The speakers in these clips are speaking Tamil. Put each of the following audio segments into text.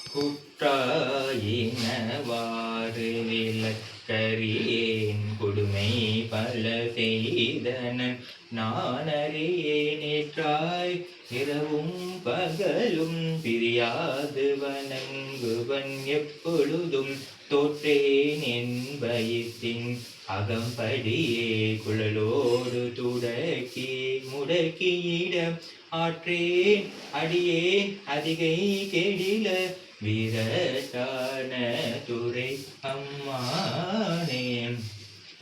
குற்றாயினவாறு விளக்கறியேன் கொடுமை பல செய்தனன் நானறியே நேற்றாய் இரவும் பகலும் பிரியாது வணங்குவன் எப்பொழுதும் தோற்றேன் என்பயித்தின் அகம்படியே குழலோடு துடக்கி முடக்கியிடம் ஆற்றேன் அடியே அதிகை கெடில வீரட்டான துறை அம்மானே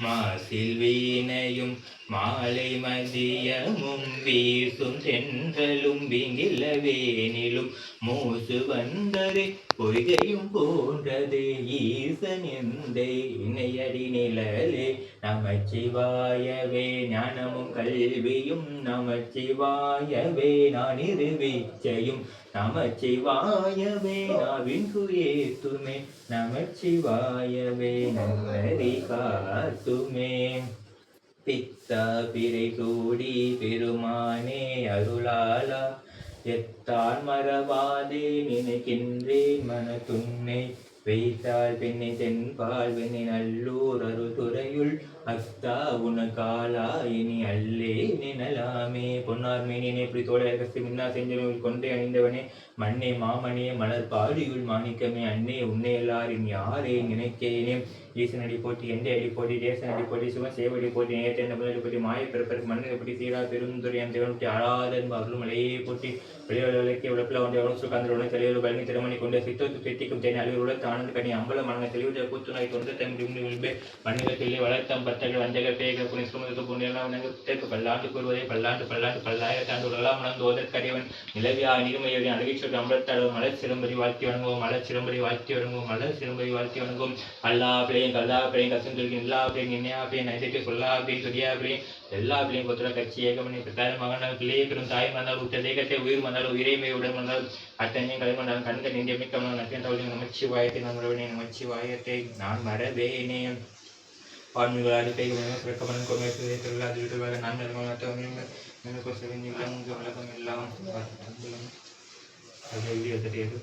மாசில் வீணையும் மாலை மதியமும் வீசும் தென்றலும் விங்கில வேனிலும் மூசு வந்தரை பொய்கையும் போன்றது ஈசன் எந்தை இணையடி நிழலே நமச்சிவாயவே ஞானமும் கல்வியும் நமச்சிவாயவே நான் இருவீச்சையும் நமச்சிவாயவே நாவின் குயேத்துமே நமச்சிவாயவே நல்லறி காத்துமே பித்தா பிறை சூடி பெருமானே அருளாலா எத்தான் மறவாதே நினைக்கின்றேன் மனத்துன்னை வைத்தால் பெண்ணை தென்பால் வெண்ணை நல்லூர் அருதுறையுள் அத்தா உனக்காலா இனி அல்லே நினலாமே பொன்னார் மேனியனே இப்படி தோழர் கசி முன்னா செஞ்சவர்கள் கொண்டே அணிந்தவனே மண்ணே மாமனே மலர் பாடியுள் மாணிக்கமே அன்னே உன்னை எல்லாரின் யாரே நினைக்கேனே ஈசனடி போட்டி எந்த அடி போட்டி தேசனடி போட்டி சுகம் சேவடி போட்டி நேற்று முதலடி போட்டி மாய பிறப்பருக்கு மண்ணை போட்டி சீரா பெருந்துறை அந்த தேவனுடைய அழாதன் அருள்மலையே போட்டி வெளியுலகிய உழப்பில் வந்து அவனும் சுகாந்திர தலைவர் பழனி திருமணி கொண்டு சித்தத்து பெட்டிக்கும் தேனி அலுவலுடன் ஆனந்த கனி அம்பல மனங்க தெளிவுடைய கூத்துணை தொண்டு தம்பி விழும்பே மண்ணிலத்திலே வளர்த்தம் பத்தகள் வஞ்சக பேக புனி சுமத்து புண்ணியெல்லாம் தேக்கு பல்லாண்டு கூறுவதை பல்லாண்டு பல்லாயிரத்தாண்டு உலகலாம் மணந்து ஓதற்கரியவன் நிலவியா நீர்மையோட அழகிச்சொல் அம்பலத்தளவு மலர் சிலம்பரி வாழ்த்தி வணங்குவோம் மலர் சிலம்பரி வாழ்த்தி வணங்குவோம் மலர் சிலம்பரி வாழ்த்தி வணங்குவோம் அல்லா பிள்ளையும் கல்லா பிள்ளையும் கசந்தொழில் எல்லா பிள்ளையும் என்னையா பிள்ளையும் நைசைட்டு சொல்லா பிள்ளையும் சொரியா பிள்ளையும் எல்லா பிள்ளையும் கொத்துற கட்சி ஏகமணி பிரதான மகனால் பிள்ளையை பெறும் தாய் மன்னால் உற்ற தேகத்தை உயிர் மன்னால் உயிரைமையுடன் மன்னால் அத்தனையும் கலைமன்னால் கண்கள் நின்று மிக்கவனால் நத்தியன் நமச்சிவாயத்தை நான் மறுபடியே நமச்சிவாயத்தை நான் மறவேனே பான்மைகளாக பிறக்கமன் கொள்ளாது நான் உலகம் எல்லாம் தெரியுது